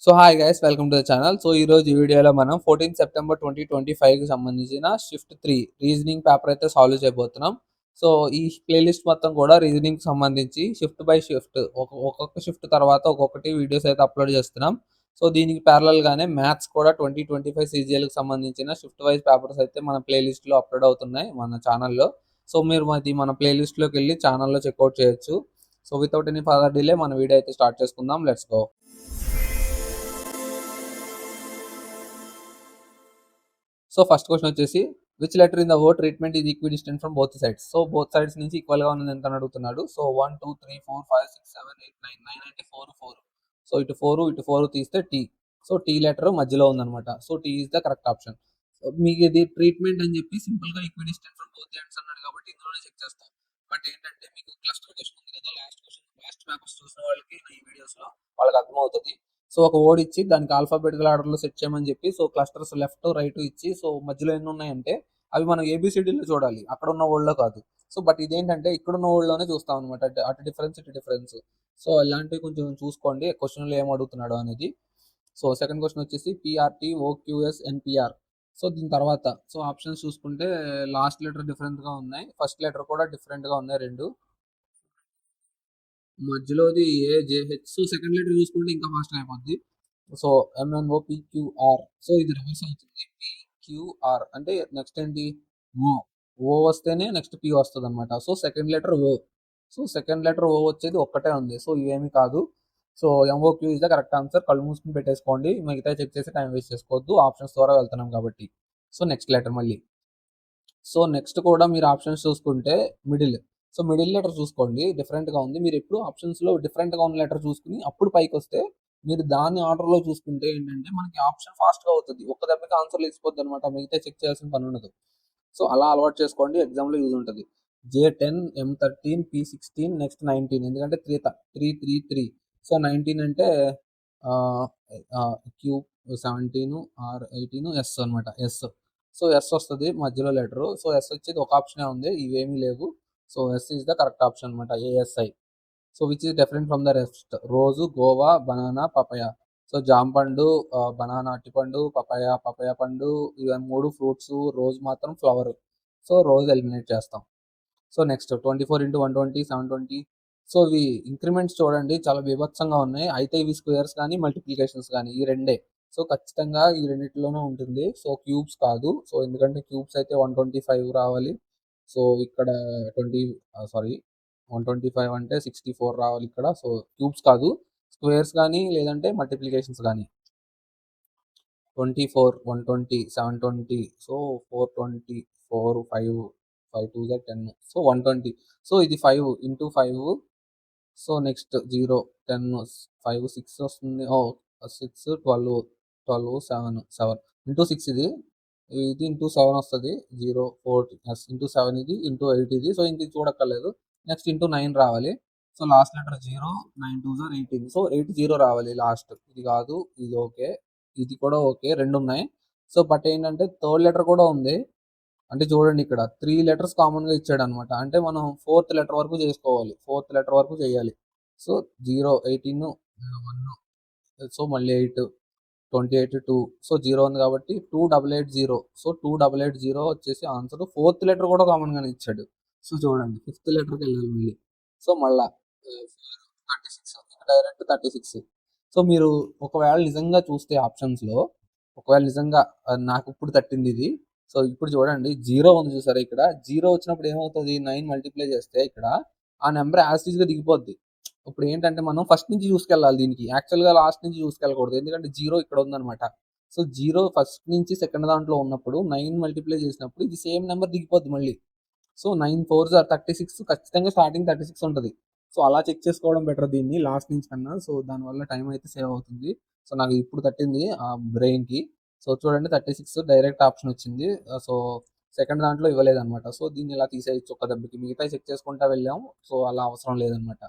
So hi guys, welcome to the channel. So ఈ రోజు ఈ వీడియోలో మనం 14 సెప్టెంబర్ 2025కి సంబంధించిన షిఫ్ట్ 3 రీజనింగ్ పేపర్ అయితే సాల్వ్ చేయబోతున్నాం. సో ఈ ప్లేలిస్ట్ మొత్తం కూడా రీజనింగ్ సంబంధించి షిఫ్ట్ బై షిఫ్ట్ ఒక్కొక్క షిఫ్ట్ తర్వాత ఒక్కొక్కటి వీడియోస్ అయితే అప్లోడ్ చేస్తున్నాం. సో దీనికి ప్యారలల్ గానే మ్యాథ్స్ కూడా 2025 సీజీఎల్కి సంబంధించిన షిఫ్ట్ వైజ్ పేపర్స్ అయితే మన ప్లేలిస్ట్లో అప్లోడ్ అవుతున్నాయి మన ఛానల్లో. సో మీరు మన ప్లేలిస్ట్లోకి వెళ్ళి ఛానల్లో చెక్అవుట్ చేయొచ్చు. So without any further delay మన వీడియో అయితే స్టార్ట్ చేసుకుందాం. Let's go. So first question వచ్చేసి which letter in the word treatment is equidistant from both sides. So both sides నుంచి ఈక్వల్ గా ఉన్నది ఎంత అని అడుగుతున్నాడు. సో 1 2 3 4 5 6 7 8 9 9 అంటే 4 సో ఇటు 4 తీస్తే టీ. సో టీ లెటర్ మధ్యలో ఉందన్నమాట. So T is the correct option. మీకు ఇది ట్రీట్మెంట్ అని చెప్పి సింపుల్ గా ఈక్విడిస్టెంట్ ఫ్రమ్ బోత్ సైడ్స్ అన్నాడు కాబట్టి ఇందులోనే చెక్ చేస్తాం. బట్ ఏంటంటే మీకు క్లస్టర్ క్వశ్చన్ ఉంది కదా, లాస్ట్ పేపర్స్ చూసిన వాళ్ళకి ఈ వీడియోస్ లో వాళ్ళకి అర్థమవుతుంది. సో ఒక వర్డ్ ఇచ్చి దానికి ఆల్ఫాబెటికల్ ఆర్డర్ లో సెట్ చేయమని చెప్పి సో క్లస్టర్స్ లెఫ్ట్ రైట్ ఇచ్చి సో మధ్యలో ఎన్ని ఉన్నాయంటే అవి మనం ఏబిసిడీలో చూడాలి, అక్కడ ఉన్న వర్డ్ లో కాదు. సో బట్ ఇదేంటంటే ఇక్కడ ఉన్న వర్డ్ లోనే చూస్తాం అనమాట, అటు డిఫరెన్స్ ఇటు డిఫరెన్స్. సో ఇలాంటివి కొంచెం చూసుకోండి క్వశ్చన్లో ఏం అడుగుతున్నాడు అనేది. సో సెకండ్ క్వశ్చన్ వచ్చేసి పిఆర్టీ ఓక్యూఎస్ ఎన్పిఆర్. సో దీని తర్వాత సో ఆప్షన్స్ చూసుకుంటే లాస్ట్ లెటర్ డిఫరెంట్ గా ఉన్నాయి, ఫస్ట్ లెటర్ కూడా డిఫరెంట్ గా ఉన్నాయి రెండు. మధ్యలోది ఏజేహెచ్. సో సెకండ్ లెటర్ చూసుకుంటే ఇంకా ఫాస్ట్ అయిపోద్ది. So MNO PQR. సో ఇది రివర్స్ అవుతుంది. పిక్యూఆర్ అంటే నెక్స్ట్ ఏంటి ఓ. ఓ వస్తేనే నెక్స్ట్ పి వస్తుంది అనమాట. So second letter O. So second letter O వచ్చేది ఒక్కటే ఉంది. సో ఇవేమి కాదు. So MOQ is the correct answer. కళ్ళు మూసుకుని పెట్టేసుకోండి, మిగతా చెక్ చేసి టైం వేస్ట్ చేసుకోవద్దు, ఆప్షన్స్ ద్వారా వెళ్తున్నాం కాబట్టి. సో నెక్స్ట్ లెటర్ మళ్ళీ. సో నెక్స్ట్ కూడా మీరు ఆప్షన్స్ చూసుకుంటే మిడిల్. సో మిడిల్ లెటర్ చూసుకోండి, డిఫరెంట్ గా ఉంది. మీరు ఎప్పుడు ఆప్షన్స్ లో డిఫరెంట్ గా ఉన్న లెటర్ చూసుకుని అప్పుడు పైకి వస్తే మీరు దాని ఆర్డర్ లో చూసుకుంటే ఏంటంటే మనకి ఆప్షన్ ఫాస్ట్ గా అవుతుంది, ఒక్క దెబ్బకి ఆన్సర్ లేచిపోద్ది అనమాట, మిగతా చెక్ చేయాల్సిన పని ఉండదు. సో అలా అలవాటు చేసుకోండి, ఎగ్జామ్ లో యూజ్ ఉంటుంది. J10 M13 P16 నెక్స్ట్ 19, ఎందుకంటే 3 సో 19 అంటే క్యూ 17 R18 ఎస్ అనమాట, ఎస్. సో ఎస్ వస్తుంది మధ్యలో లెటర్. సో ఎస్ వచ్చేది ఒక ఆప్షనే ఉంది, ఇవేమీ లేవు. So S is the correct option అనమాట, ASI. So which is different from the rest. Rose, Goa, banana, papaya. So జామ పండు, బనానా అరటిపండు, పపాయ పండు, ఇవి మూడు ఫ్రూట్స్, రోజు మాత్రం ఫ్లవర్. సో రోజు ఎలిమినేట్ చేస్తాం. So next 24 × 120 720. సో ఇవి ఇంక్రిమెంట్స్ చూడండి చాలా బీభత్సంగా ఉన్నాయి. అయితే ఇవి స్క్వేర్స్ కానీ మల్టిప్లికేషన్స్ కానీ ఈ రెండే. సో ఖచ్చితంగా ఈ రెండిట్లోనే ఉంటుంది. సో క్యూబ్స్ కాదు. సో ఎందుకంటే క్యూబ్స్ అయితే 125 రావాలి. సో ఇక్కడ 125 అంటే 64 రావాలి ఇక్కడ. సో క్యూబ్స్ కాదు, స్క్వేర్స్ కానీ లేదంటే మల్టిప్లికేషన్స్ కానీ. 24 120 720. సో 420 4 5 5 2 10. సో 120. సో ఇది 5 ఇంటూ 5. సో నెక్స్ట్ 0 10 5 6 వస్తుంది. 6 12 12 7 7 ఇంటూ 6 ఇది. ఇది ఇంటూ 7 వస్తుంది. 0 4 ఇంటూ 7 ఇది ఇంటూ 8 ఇది. సో ఇంక చూడక్కర్లేదు. నెక్స్ట్ ఇంటూ 9 రావాలి. So last letter 0 9 2 18. సో 80 రావాలి లాస్ట్. ఇది కాదు, ఇది ఓకే, ఇది కూడా ఓకే, రెండు ఉన్నాయి. సో బట్ ఏంటంటే థర్డ్ లెటర్ కూడా ఉంది. అంటే చూడండి ఇక్కడ 3 లెటర్స్ కామన్ గా ఇచ్చాడు అనమాట. అంటే మనం ఫోర్త్ లెటర్ వరకు చేసుకోవాలి, ఫోర్త్ లెటర్ వరకు చేయాలి. సో 0 18 1. సో మళ్ళీ 8 28 2. సో 0 ఉంది కాబట్టి 2880. సో 2880 వచ్చేసి ఆన్సర్. ఫోర్త్ లెటర్ కూడా కామన్ గానే ఇచ్చాడు. సో చూడండి ఫిఫ్త్ లెటర్కి వెళ్ళాలి మళ్ళీ. సో మళ్ళా 36 డైరెక్ట్ 36. సో మీరు ఒకవేళ నిజంగా చూస్తే ఆప్షన్స్ లో, ఒకవేళ నిజంగా నాకు ఇప్పుడు తట్టింది ఇది. సో ఇప్పుడు చూడండి 0 ఉంది చూసారా, ఇక్కడ 0 వచ్చినప్పుడు ఏమవుతుంది, 9 మల్టిప్లై చేస్తే ఇక్కడ ఆ నెంబర్ యాజ్ గా దిగిపోద్ది. ఇప్పుడు ఏంటంటే మనం ఫస్ట్ నుంచి చూసుకెళ్ళాలి, దీనికి యాక్చువల్ గా లాస్ట్ నుంచి చూసుకెళ్ళకూడదు, ఎందుకంటే 0 ఇక్కడ ఉందన్నమాట. సో 0 ఫస్ట్ నుంచి సెకండ్ దాంట్లో ఉన్నప్పుడు 9 మల్టిప్లై చేసినప్పుడు ఇది సేమ్ నెంబర్ దిగిపోద్ది మళ్ళీ. సో 9 4 36, ఖచ్చితంగా స్టార్టింగ్ 36 ఉంటుంది. సో అలా చెక్ చేసుకోవడం బెటర్ దీన్ని లాస్ట్ నుంచి కన్నా. సో దానివల్ల టైం అయితే సేవ్ అవుతుంది. సో నాకు ఇప్పుడు తట్టింది ఆ బ్రెయిన్ కి. సో చూడండి 36 డైరెక్ట్ ఆప్షన్ వచ్చింది. సో సెకండ్ దాంట్లో ఇవ్వలేదన్నమాట. సో దీన్ని ఇలా తీసేయచ్చు ఒక దెబ్బకి, మిగతా చెక్ చేసుకుంటా వెళ్ళాము. సో అలా అవసరం లేదనమాట.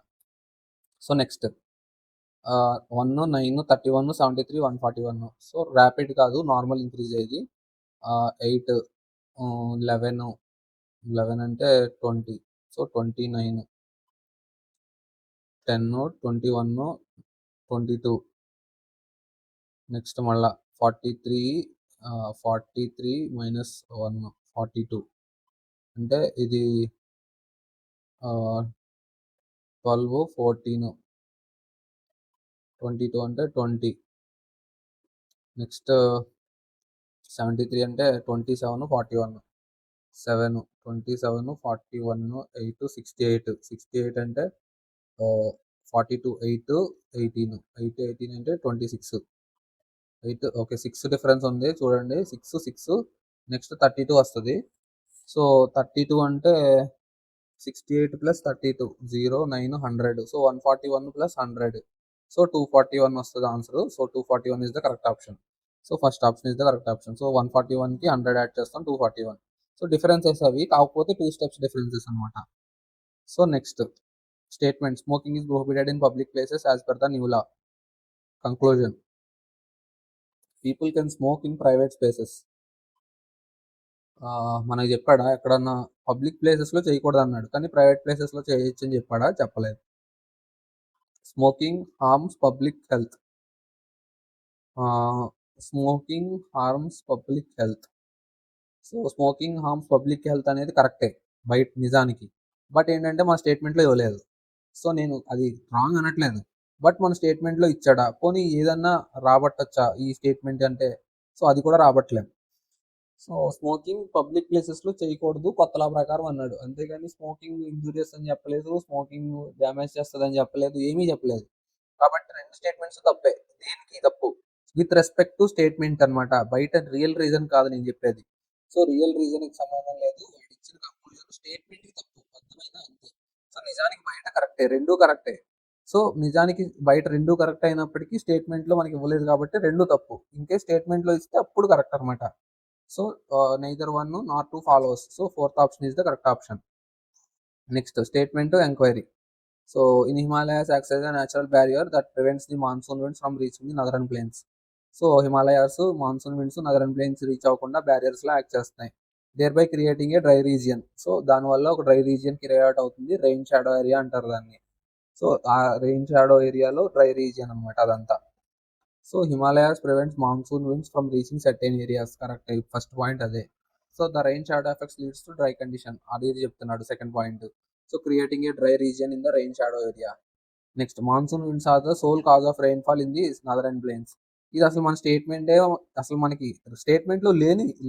So next 1 9 31 73 141. సో ర్యాపిడ్ కాదు, నార్మల్ ఇంక్రీజ్ అయ్యేది. 8 11 అంటే 20. సో 29 10 21 22 నెక్స్ట్ మళ్ళా 43 43 మైనస్ 1 42 అంటే ఇది 12 14 22 అంటే 20 నెక్స్ట్ 73 అంటే 27 41 7 27 41 8 68 68 అంటే 42 8 18 8 18 అంటే 26 8 ఓకే 6 డిఫరెన్స్ ఉంది చూడండి 6 6 నెక్స్ట్ 32 వస్తుంది సో 32 అంటే 68 ప్లస్ 32 0 9 100 సో 141 ప్లస్ 100 సో 241 వస్తుంది answer so 241 is the correct option so first option is the correct option so 141కి 100 యాడ్ చేస్తాం 241 సో డిఫరెన్సెస్ అవి కాకపోతే 2 స్టెప్స్ డిఫరెన్సెస్ అనమాట so next statement smoking is prohibited in public places as per the new law conclusion people can smoke in private spaces మనకి చెప్పాడా ఎక్కడన్నా public ప్లేసెస్లో చేయకూడదు అన్నాడు కానీ ప్రైవేట్ ప్లేసెస్లో చేయొచ్చు అని చెప్పాడా చెప్పలేదు smoking harms public health smoking harms public health so smoking harms public health అనేది కరెక్టే బయట నిజానికి బట్ ఏంటంటే మన స్టేట్మెంట్లో ఇవ్వలేదు సో నేను అది రాంగ్ అనట్లేదు బట్ మన స్టేట్మెంట్లో ఇచ్చాడా పోనీ ఏదన్నా రాబట్టచ్చా ఈ స్టేట్మెంట్ అంటే సో అది కూడా రాబట్టలేం సో స్మోకింగ్ పబ్లిక్ ప్లేసెస్లో చేయకూడదు కొత్త లా ప్రకారం అన్నాడు అంతేగాని స్మోకింగ్ ఇంజూరియస్ అని చెప్పలేదు స్మోకింగ్ డ్యామేజ్ చేస్తుంది అని చెప్పలేదు ఏమీ చెప్పలేదు కాబట్టి రెండు స్టేట్మెంట్స్ తప్పే దేనికి తప్పు విత్ రెస్పెక్ట్ టు స్టేట్మెంట్ అనమాట బయట రియల్ రీజన్ కాదు నేను చెప్పేది సో రియల్ రీజన్కి సంబంధం లేదు వాడు ఇచ్చిన కంక్లూజన్ స్టేట్మెంట్కి తప్పు అర్థమైనా అంతే సో నిజానికి బయట కరెక్టే రెండూ కరెక్టే సో నిజానికి బయట రెండు కరెక్ట్ అయినప్పటికీ స్టేట్మెంట్లో మనకి ఇవ్వలేదు కాబట్టి రెండు తప్పు ఇంకే స్టేట్మెంట్లో ఇస్తే అప్పుడు కరెక్ట్ అనమాట so neither one nor two follows so fourth option is the correct option next statement to enquiry so in Himalayas acts as a natural barrier that prevents the monsoon winds from reaching the northern plains so Himalayas monsoon winds northern plains reach అవ్వకుండా బ్యారియర్స్లో act చేస్తున్నాయి thereby creating a dry region so దానివల్ల ఒక dry region create అవుతుంది rain shadow area అంటారు దాన్ని so ఆ rain shadow ఏరియాలో డ్రై రీజియన్ అనమాట అదంతా so Himalayas prevents monsoon winds from reaching certain areas correct first point అదే so the rain shadow effects leads to dry condition అది చెప్తున్నాడు second point so creating a dry region in the rain shadow area next monsoon winds are the sole cause of rainfall in the northern plains ఇది అసలు మన స్టేట్మెంటే అసలు మనకి స్టేట్మెంట్లో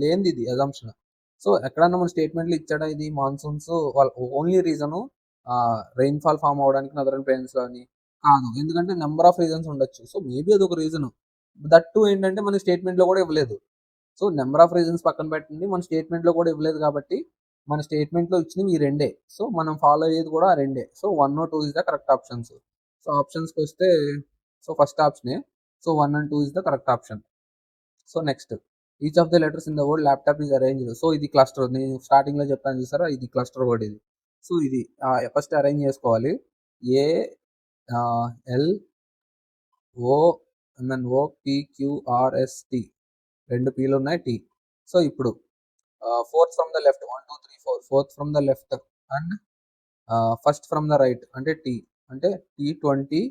లేనిది ఇది assumption so ఎక్కడన్నా మన స్టేట్మెంట్లో ఇచ్చాడా ఇది మాన్సూన్స్ వాళ్ళ ఓన్లీ రీజను రెయిన్ఫాల్ ఫామ్ అవడానికి నదరన్ ప్లేన్స్లో అని కాదు ఎందుకంటే నెంబర్ ఆఫ్ రీజన్స్ ఉండొచ్చు సో మేబీ అది ఒక రీజన్ దట్ టూ ఏంటంటే మన స్టేట్మెంట్లో కూడా ఇవ్వలేదు సో నెంబర్ ఆఫ్ రీజన్స్ పక్కన పెట్టండి మన స్టేట్మెంట్లో కూడా ఇవ్వలేదు కాబట్టి మన స్టేట్మెంట్లో ఇచ్చినవి ఈ రెండే సో మనం ఫాలో అయ్యేది కూడా ఆ రెండే so 1 or 2 is the correct options so ఆప్షన్స్కి వస్తే సో ఫస్ట్ ఆప్షనే so 1 and 2 is the correct option so next each of the letters in the word laptop is arranged so ఇది క్లస్టర్ నేను స్టార్టింగ్లో చెప్పాను చూసారా ఇది క్లస్టర్ వర్డ్ ఇది సో ఇది ఫస్ట్ అరేంజ్ చేసుకోవాలి ఏ ఎల్ ఓ ఓపిక్యూఆర్ఎస్టి రెండు పీలు ఉన్నాయి టీ సో ఇప్పుడు fourth from the left 1 2 3 4 fourth from the left and first from the right అంటే టీ అంటే T20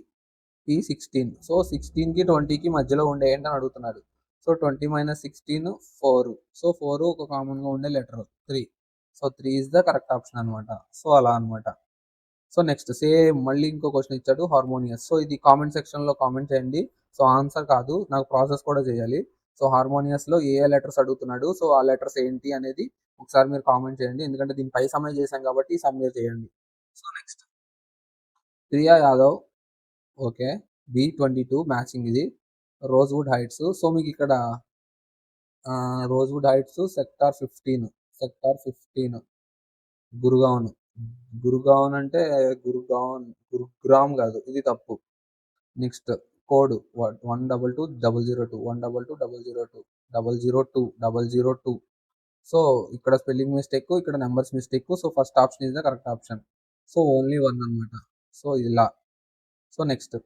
P16 సో 16కి 20కి మధ్యలో ఉండే ఏంటని అడుగుతున్నాడు సో 20 - 16 4 సో 4 ఒక కామన్గా ఉండే letter 3 so 3 is the correct option అనమాట సో అలా అనమాట సో నెక్స్ట్ సేమ్ మళ్ళీ ఇంకో క్వశ్చన్ ఇచ్చాడు హార్మోనియస్ సో ఇది కామెంట్ సెక్షన్లో కామెంట్ చేయండి సో ఆన్సర్ కాదు నాకు ప్రాసెస్ కూడా చేయాలి సో హార్మోనియస్లో ఏ లెటర్స్ అడుగుతున్నాడు సో ఆ లెటర్స్ ఏంటి అనేది ఒకసారి మీరు కామెంట్ చేయండి ఎందుకంటే దీనిపై సమ్మె చేశాం కాబట్టి సమ్మె చేయండి so next Priya Yadav okay B22 matching ఇది రోజ్వుడ్ హైట్స్ సో మీకు ఇక్కడ రోజ్వుడ్ హైట్స్ సెక్టార్ 15 గురుగాన్ గురుగాన్ అంటే గురుగ్రామ్ కాదు ఇది తప్పు నెక్స్ట్ కోడ్ 122 002 సో ఇక్కడ స్పెల్లింగ్ మిస్టేక్ ఇక్కడ numbers mistake so first option is the correct option so only 1 అనమాట సో ఇలా so next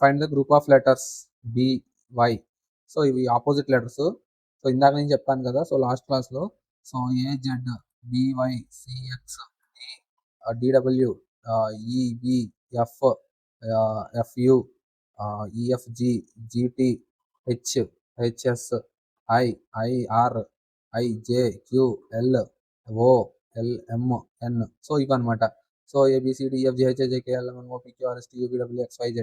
find the group of letters BY so ఇవి ఆపోజిట్ లెటర్స్ సో ఇందాక నేను చెప్పాను కదా సో లాస్ట్ క్లాస్లో so AZ BY CX DW EB F FU EFG GT H, HS, I, IR, IJ, Q, L, O, LMN. So ఇవన్నమాట. So ABCDEFGHIJKLMNO PQRSTUVWXYZ.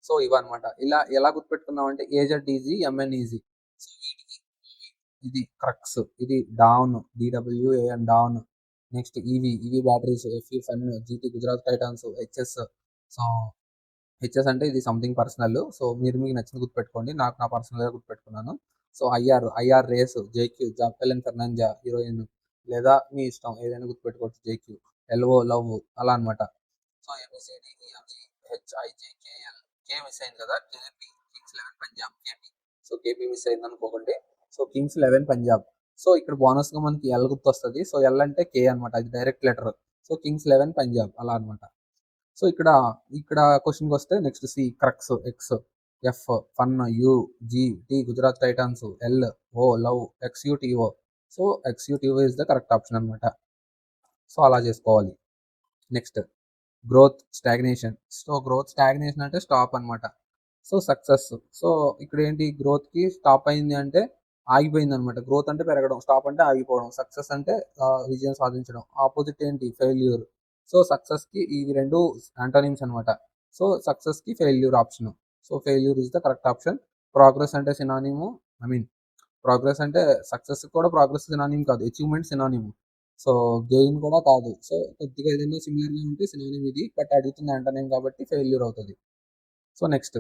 So ఇవన్నమాట. ఇలా ఎలా గుర్తుపెట్టుకున్నామంటే AZEZ, MNEZ. సో వీటికి ఇది క్రక్స్, ఇది down, DWAN down. Next EV batteries, FE fun, GT Gujarat Titans, HS. So HS అంటే ఇది something personal. So మీరు మీకు నచ్చింది గుర్తుపెట్టుకోండి. నాకు నా పర్సనల్గా గుర్తుపెట్టుకున్నాను. So IR race, JQ Jacqueline Fernandez heroine, లేదా మీ ఇష్టం ఏదైనా గుర్తుపెట్టుకోవచ్చు. జేక్యూ, ఎల్ఓ లవ్, అలా అనమాట. సో ABCDEFGHIJKL, కే మిస్ అయింది కదా, KP, Kings 11 Punjab, KP. So KP miss అయింది అనుకోకండి. So Kings 11 Punjab. సో ఇక్కడ బోనస్గా మనకి ఎల్ గుర్తు వస్తుంది. సో ఎల్ అంటే కే అనమాట, అది direct letter. So Kings 11 Punjab, అలా అనమాట. సో ఇక్కడ ఇక్కడ క్వశ్చన్కి వస్తే next C crux, X, F fun, U, G, T Gujarat Titans, L, O love, XUTO. So XUTO is the correct option అనమాట. సో అలా చేసుకోవాలి. Next growth stagnation. So growth stagnation అంటే స్టాప్ అనమాట. So success. సో ఇక్కడ ఏంటి, గ్రోత్కి stop అయింది అంటే ఆగిపోయింది అనమాట. గ్రోత్ అంటే పెరగడం, స్టాప్ అంటే ఆగిపోవడం, సక్సెస్ అంటే విజయం సాధించడం. ఆపోజిట్ ఏంటి, ఫెయిల్యూర్. సో సక్సెస్కి ఇవి రెండు యాంటోనిమ్స్ అనమాట. సో సక్సెస్కి failure option. So failure is the correct option. Progress అంటే సినానిము, ప్రోగ్రెస్ అంటే సక్సెస్ కూడా ప్రోగ్రెస్ సినానిమ్ కాదు, అచీవ్మెంట్ సినానిమ్. సో గెయిన్ కూడా కాదు. సో కొద్దిగా ఏదైనా సిమిలర్గా ఉంటే సినానిమ్ ఇది, బట్ అడుగుతుంది యాంటోనిమ్ కాబట్టి ఫెయిల్యూర్ అవుతుంది. So next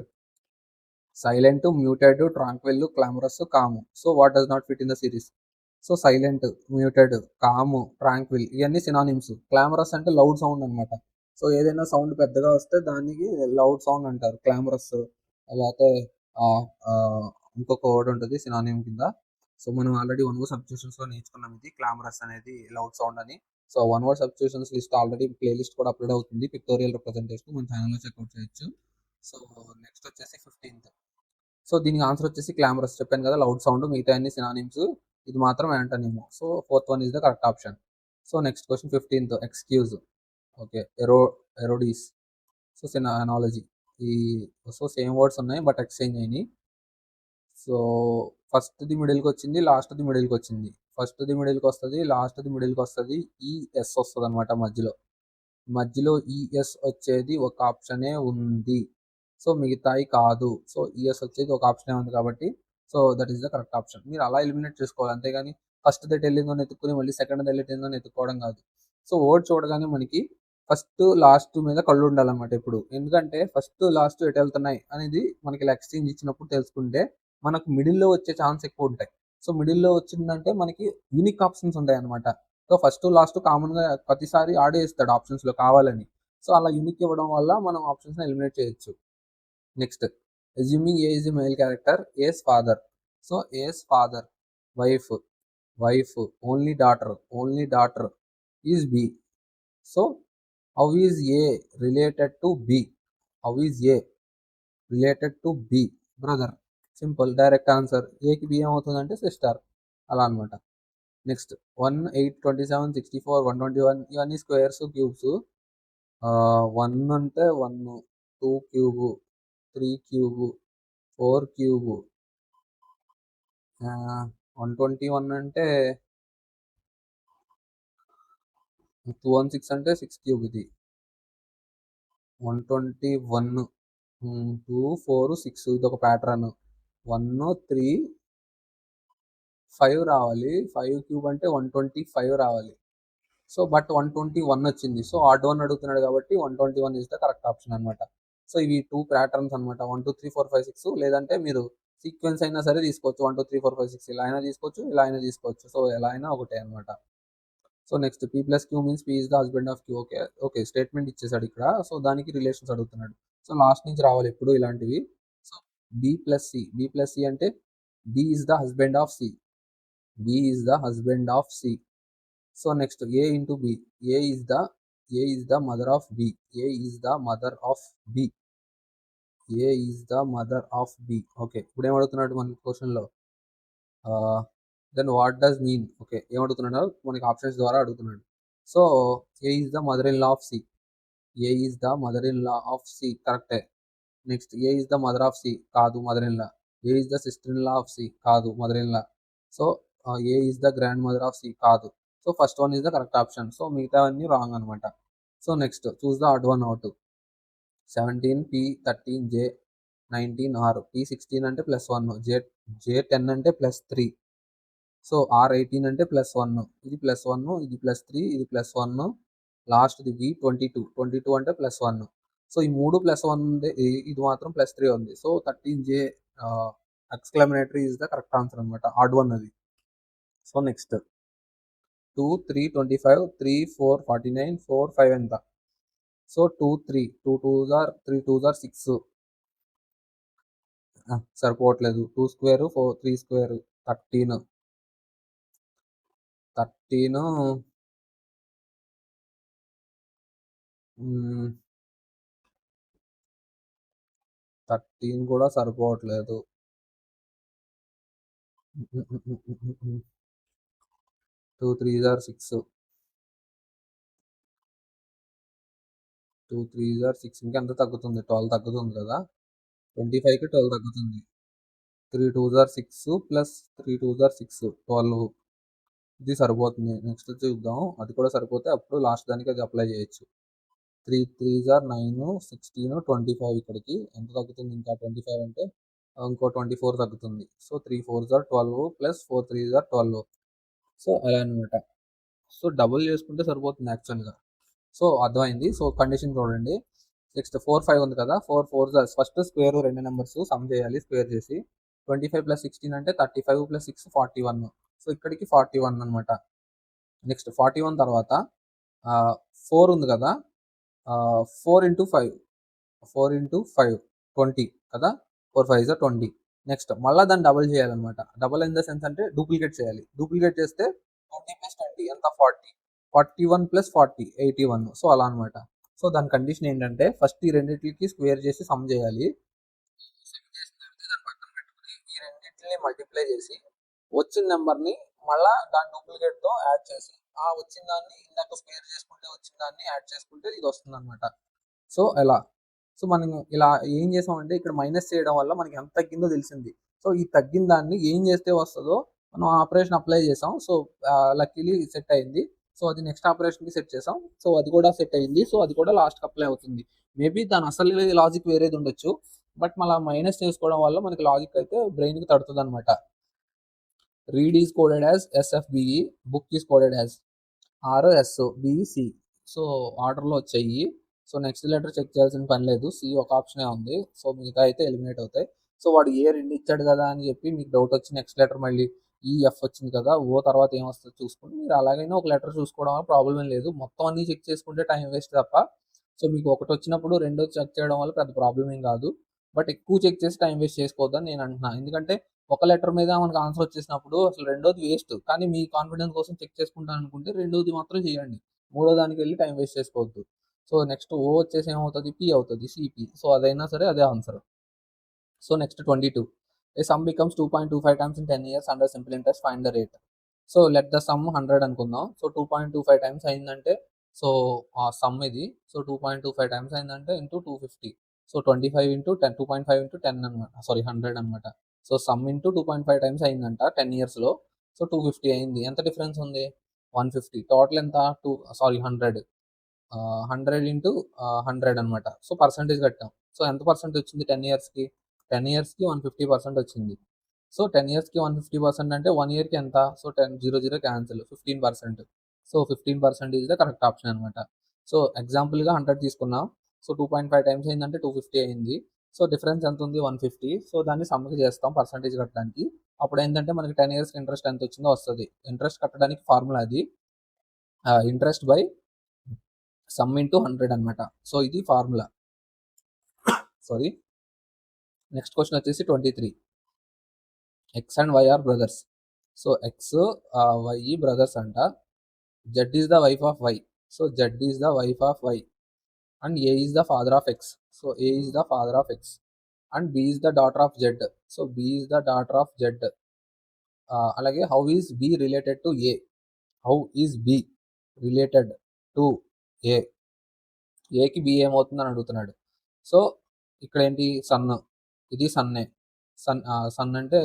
silent, muted, tranquil, clamorous, calm. So what does not fit in the series. So silent, muted, calm, tranquil ఇవన్నీ సినానిమ్స్. క్లామరస్ అంటే లౌడ్ సౌండ్ అనమాట. సో ఏదైనా సౌండ్ పెద్దగా వస్తే దానికి లౌడ్ సౌండ్ అంటారు, క్లామరస్. లేకపోతే ఇంకొక వర్డ్ ఉంటుంది సినానిమ్ కింద. సో మనం ఆల్రెడీ 1 word సబ్స్టిట్యూషన్స్లో నేర్చుకున్నాం ఇది, క్లామరస్ అనేది లౌడ్ సౌండ్ అని. So 1 word substitutions list already playlist కూడా అప్లోడ్ అవుతుంది, పిక్టోరియల్ రిప్రజెంటేషన్ మన ఛానల్లో చెక్అవుట్ చేయొచ్చు. సో నెక్స్ట్ వచ్చేసి 15th. సో దీనికి ఆన్సర్ వచ్చేసి క్లామరస్ చెప్పాను కదా, లౌడ్ సౌండ్. మిగతా అన్ని సినానిమ్స్, ఇది మాత్రం antonym. So 4th one is the correct option. So next question 15th, excuse. Okay, ఎరోడీస్. So analogy. ఈ సో సేమ్ వర్డ్స్ ఉన్నాయి బట్ ఎక్స్చేంజ్ అయినాయి. సో ఫస్ట్ది మిడిల్కి వచ్చింది, లాస్ట్ది మిడిల్కి వచ్చింది. ఫస్ట్ది మిడిల్కి వస్తుంది, లాస్ట్ది మిడిల్కి వస్తుంది, ఈఎస్ వస్తుంది అనమాట మధ్యలో ఈఎస్ వచ్చేది ఒక ఆప్షనే ఉంది. సో మిగతాయి కాదు. సో ఈఎస్ వచ్చేది ఒక ఆప్షనే ఉంది కాబట్టి so that is the correct option. మీరు అలా ఎలిమినేట్ చేసుకోవాలి, అంతేగాని ఫస్ట్ దట్ వెళ్ళిందో ఎత్తుకుని మళ్ళీ సెకండ్ వెళ్ళిందో ఎత్తుకోవడం కాదు. సో వర్డ్ చూడగానే మనకి ఫస్ట్ లాస్ట్ మీద కళ్ళు ఉండాలన్నమాట ఎప్పుడు. ఎందుకంటే ఫస్ట్ లాస్ట్ ఎటు వెళ్తున్నాయి అనేది మనకి ఇలా ఎక్స్చేంజ్ ఇచ్చినప్పుడు తెలుసుకుంటే మనకు మిడిల్లో వచ్చే ఛాన్స్ ఎక్కువ ఉంటాయి. సో మిడిల్లో వచ్చిందంటే మనకి యూనిక్ ఆప్షన్స్ ఉంటాయి అనమాట. సో ఫస్ట్ లాస్ట్ కామన్గా ప్రతిసారి ఆడే ఇస్తాడు ఆప్షన్స్లో కావాలని. సో అలా యూనిక్ ఇవ్వడం వల్ల మనం ఆప్షన్స్ని ఎలిమినేట్ చేయొచ్చు. Next assuming A is the male character, as father. So as father, wife, only daughter is B. So how is A related to B, brother. Simple, direct answer. ఏకి B ఏమవుతుందంటే sister, అలా అనమాట. Next 1, 8, 27, 64, 121 ఇవన్నీ squares, cubes. 1 అంటే 1, 2 cube, 3 cube, 4 cube, 121 అంటే 216 అంటే 6 cube. ఇది 121, 2, 4, 6 ఇది ఒక ప్యాటర్న్. 1, 3, 5 రావాలి. 5 క్యూబ్ అంటే 125 రావాలి. సో బట్ 121 వచ్చింది. సో ఆడ్ వన్ అడుగుతున్నాడు కాబట్టి 121 ఇస్ ద కరెక్ట్ ఆప్షన్ అనమాట. సో ఇవి 2 ప్యాటర్న్స్ అనమాట, 1, 2, 3, 4, 5, 6. లేదంటే మీరు సీక్వెన్స్ అయినా సరే తీసుకోవచ్చు, 1, 2, 3, 4, 5, 6 ఇలా అయినా తీసుకోవచ్చు, ఇలా అయినా తీసుకోవచ్చు. సో ఎలా అయినా ఒకటే అనమాట. So next P + Q means P is the husband of Q. Okay statement ఇచ్చేసాడు ఇక్కడ. సో దానికి రిలేషన్స్ అడుగుతున్నాడు. సో లాస్ట్ నుంచి రావాలి ఎప్పుడు ఇలాంటివి. సో B + C అంటే B is the husband of C. So next A into B, A is the mother of B. Okay, ఇప్పుడు ఏమడుగుతున్నాడు మన క్వశ్చన్లో, then what does mean. Okay, ఏమడుగుతున్నాడు మనకి ఆప్షన్స్ ద్వారా అడుగుతున్నాడు. So A is the mother in law of C, కరెక్టే. Next A is the mother of C, కాదు mother in law. A is the sister in law of C కాదు, mother in law. So A is the grandmother of C కాదు. So first one is the correct option. So మిగతావన్నీ wrong అనమాట. So next choose the odd one out. 17 P 13 J 19 R. P 16 అంటే +1, జే 10 అంటే +3. So are 18 అంటే +1, ఇది +1, ఇది +3, ఇది +1, లాస్ట్ది వి 22 అంటే +1. సో ఈ 3 +1 ఉంది, ఇది మాత్రం +3 ఉంది. So 13 J exclamatory is the correct answer అనమాట, ఆడ్ వన్ అది. సో నెక్స్ట్ 2 3 25 3 4 49 4 5 ఎంత? So 2 3 2 2s are 3 2s are 6. సరిపోవట్లేదు. 2 స్క్వేర్ 4 3 స్క్వేర్ 13 13 కూడా సరిపోవట్లేదు. 2 3s ఆర్ 6, 2 3s ఆర్ 6, ఇంకెంత తగ్గుతుంది? 12 తగ్గుతుంది కదా. 25కి 12 తగ్గుతుంది. 3 2s are 6 plus 3 2s are 6 12. ఇది సరిపోతుంది. నెక్స్ట్ చూద్దాం, అది కూడా సరిపోతే అప్పుడు లాస్ట్ దానికి అది అప్లై చేయొచ్చు. 3 3s ఆర్ 9 16 25, ఇక్కడికి ఎంత తగ్గుతుంది? ఇంకా 25 అంటే ఇంకో 24 తగ్గుతుంది. So 3 4s are 12 plus 4 3s are 12. So అలా అనమాట. సో డబుల్ చేసుకుంటే సరిపోతుంది యాక్చువల్గా. సో అర్థమైంది. సో కండిషన్ చూడండి. నెక్స్ట్ 4 5 ఉంది కదా, 4 4s first square 2 numbers sum చేయాలి స్క్వేర్ చేసి. 25 + 16 అంటే 35 + 6 41. సో ఇక్కడికి 41 అనమాట. నెక్స్ట్ 41 తర్వాత 4 ఉంది కదా, 4 × 5 20 కదా, 4 5 is 20. నెక్స్ట్ మళ్ళీ దాన్ని డబుల్ చేయాలన్నమాట. డబుల్ ఇన్ ద సెన్స్ అంటే డూప్లికేట్ చేయాలి. డూప్లికేట్ చేస్తే 20 + 20 ఎంత? 40. 41 + 40 81. సో అలా అనమాట. సో దాని కండిషన్ ఏంటంటే ఫస్ట్ ఈ రెండింటికి స్క్వేర్ చేసి సమ్ చేయాలి. ఈ రెండింటిని మల్టిప్లై చేసి వచ్చిన నెంబర్ని మళ్ళా దాని డూప్లికేట్తో యాడ్ చేసి ఆ వచ్చిన దాన్ని ఇందాక స్క్వేర్ చేసుకుంటే వచ్చిన దాన్ని యాడ్ చేసుకుంటే ఇది వస్తుంది అనమాట. సో ఎలా? సో మనం ఇలా ఏం చేసామంటే ఇక్కడ మైనస్ చేయడం వల్ల మనకి ఎంత తగ్గిందో తెలిసింది. సో ఈ తగ్గిన దాన్ని ఏం చేస్తే వస్తుందో మనం ఆపరేషన్ అప్లై చేసాం. సో లక్కీలీ సెట్ అయింది. సో అది నెక్స్ట్ ఆపరేషన్కి సెట్ చేసాం. సో అది కూడా సెట్ అయింది. సో అది కూడా లాస్ట్కి అప్లై అవుతుంది. మేబీ దాని అసలు లాజిక్ వేరేది ఉండొచ్చు, బట్ మళ్ళీ మైనస్ చేసుకోవడం వల్ల మనకి లాజిక్ అయితే బ్రెయిన్కి తడుతుంది అనమాట. Read is coded as SFBE, book is coded as RSBC. So ఆర్డర్లో వచ్చాయి. సో నెక్స్ట్ లెటర్ చెక్ చేయాల్సిన పని లేదు, సి ఒక ఆప్షనే ఉంది. సో మిగతా అయితే ఎలిమినేట్ అవుతాయి. సో వాడు ఏ రెండు ఇచ్చాడు కదా అని చెప్పి మీకు డౌట్ వచ్చి నెక్స్ట్ లెటర్ మళ్ళీ EF వచ్చింది కదా, ఓ తర్వాత ఏమొస్తుందో చూసుకుని మీరు అలాగైనా ఒక లెటర్ చూసుకోవడం వల్ల ప్రాబ్లం ఏం లేదు. మొత్తం అన్ని చెక్ చేసుకుంటే టైం వేస్ట్ తప్ప. సో మీకు ఒకటి వచ్చినప్పుడు రెండో చెక్ చేయడం వల్ల పెద్ద ప్రాబ్లం ఏం కాదు. బట్ ఎక్కువ చెక్ చేసి టైం వేస్ట్ చేసుకోవద్దని నేను అంటున్నాను. ఎందుకంటే ఒక లెటర్ మీద మనకు ఆన్సర్ వచ్చేసినప్పుడు అసలు రెండోది వేస్ట్. కానీ మీ కాన్ఫిడెన్స్ కోసం చెక్ చేసుకుంటాను అనుకుంటే రెండోది మాత్రం చేయండి. మూడో దానికి వెళ్ళి టైం వేస్ట్ చేసుకోవద్దు. సో నెక్స్ట్ ఓ వచ్చేసి ఏమవుతుంది? పి అవుతుంది, సిపి. సో అదైనా సరే అదే answer. So next 22. A some becomes 2.25 times in 10 years under simple interest, find the rate. So let the sum 100 అనుకుందాం. సో 2.25 times అయిందంటే సో ఆ సమ్ ఇది. సో 2.25 times అయిందంటే ఇంటూ 250. సో 25 × 10 2.5 × 10 అనమాట, సారీ 100 అనమాట. సో సమ్ ఇంటూ 2.5 times అయిందంట 10 yearsలో. So 250 అయింది. ఎంత డిఫరెన్స్ ఉంది? 150. టోటల్ ఎంత? 100. 100 × 100 అనమాట. సో పర్సంటేజ్ కట్టాం. సో ఎంత పర్సెంట్ వచ్చింది 10 ఇయర్స్కి? 10 ఇయర్స్కి 150% వచ్చింది. సో 10 ఇయర్స్కి 150% అంటే 1 ఇయర్కి ఎంత? So 10 0 0 cancel, 15%. So 15% is the correct option అనమాట. సో ఎగ్జాంపుల్గా 100 తీసుకున్నాం. సో 2.5 times అయిందంటే 250 అయింది. సో డిఫరెన్స్ ఎంత ఉంది? 150. సో దాన్ని సమ్కి చేస్తాం పర్సంటేజ్ కట్టడానికి. అప్పుడు ఏంటంటే మనకి 10 ఇయర్స్కి ఇంట్రెస్ట్ ఎంత వచ్చిందో వస్తుంది. ఇంట్రెస్ట్ కట్టడానికి ఫార్ములా అది ఇంట్రెస్ట్ బై సమ్ ఇంటూ 100 అనమాట. సో ఇది ఫార్ములా. సారీ. నెక్స్ట్ క్వశ్చన్ వచ్చేసి 23. X and Y are brothers. So X Y brothers అంట. Z is the wife of Y. So Z is the wife of Y and A is the father of X. So A is the father of X and B is the daughter of Z. So B is the daughter of Z. అలాగే how is B related to A? How is B related to A? ఏకి B ఏమవుతుందని అడుగుతున్నాడు. So ఇక్కడ ఏంటి? Sun, ఇది సన్నే. Sun అంటే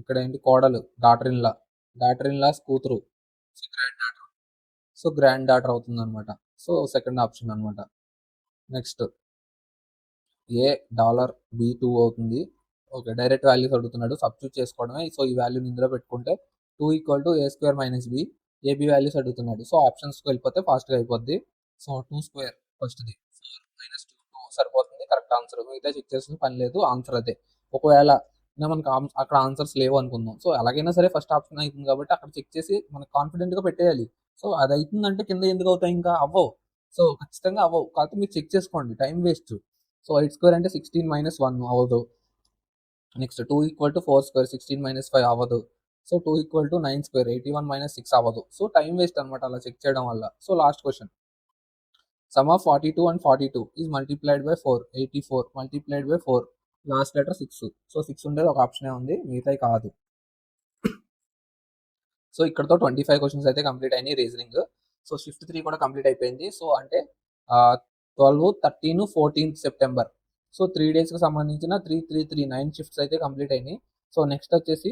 ఇక్కడ ఏంటి కోడలు, డాటర్ ఇన్ లాస్ కూతురు. So grand daughter. So grand daughter అవుతుందన్నమాట. సో సెకండ్ ఆప్షన్ అన్నమాట. నెక్స్ట్ ఏ డాలర్ బి2 అవుతుంది. ఓకే. డైరెక్ట్ వాల్యూస్ అడుగుతున్నాడు. సబ్స్టిట్యూట్ చేసుకోవడమే. సో ఈ వాల్యూని ఇందులో పెట్టుకుంటే 2 = a² - b. ఏబీ వాల్యూస్ అడుగుతున్నాడు. సో ఆప్షన్స్కి వెళ్ళిపోతే ఫాస్ట్గా అయిపోద్ది. సో 2² ఫస్ట్ది 4 - 2 2 సరిపోతుంది. Correct answer. మిగతా చెక్ చేసిన పని లేదు. ఆన్సర్ అదే. ఒకవేళ మనకు అక్కడ ఆన్సర్స్ లేవు అనుకుందాం. సో ఎలాగైనా సరే ఫస్ట్ ఆప్షన్ అవుతుంది కాబట్టి అక్కడ చెక్ చేసి మనకు కాన్ఫిడెంట్గా పెట్టేయాలి. సో అది అవుతుందంటే కింద ఎందుకు అవుతాయి, ఇంకా అవ్వవు. సో ఖచ్చితంగా అవ్వవు. కాకపోతే మీరు చెక్ చేసుకోండి, టైం వేస్ట్. సో 8² అంటే 16 - 1 అవ్వదు. నెక్స్ట్ 2 = 4² 16 - 5 అవ్వదు. సో 2 = 9² 81 - 6 అవ్వదు. సో టైం వేస్ట్ అనమాట అలా చెక్ చేయడం వల్ల. So last question. Some of 42 and 42 is multiplied by 4. 84 multiplied by 4. Last letter 6. So 6 ఉండేది ఒక ఆప్షనే ఉంది, మిగతాయి కాదు. సో ఇక్కడతో 25 క్వశ్చన్స్ అయితే కంప్లీట్ అయినాయి రీజనింగ్. సో షిఫ్ట్ 3 కూడా కంప్లీట్ అయిపోయింది. సో అంటే 12, 13, 14 సెప్టెంబర్. సో 3 డేస్కి సంబంధించిన 3, 3, 3 9 షిఫ్ట్స్ అయితే కంప్లీట్ అయినాయి. సో నెక్స్ట్ వచ్చేసి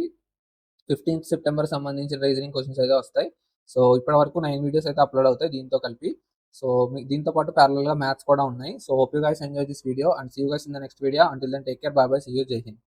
15 సెప్టెంబర్ సంబంధించిన రీజనింగ్ క్వశ్చన్స్ అయితే వస్తాయి. సో ఇప్పటి వరకు 9 వీడియోస్ అయితే అప్లోడ్ అవుతాయి దీంతో కలిపి. సో దీంతో పాటు ప్యారలల్గా మ్యాథ్స్ కూడా ఉన్నాయి. So hope you guys enjoy this video and see you guys in the next video. Until then take care, bye bye, see you, Jai Hind.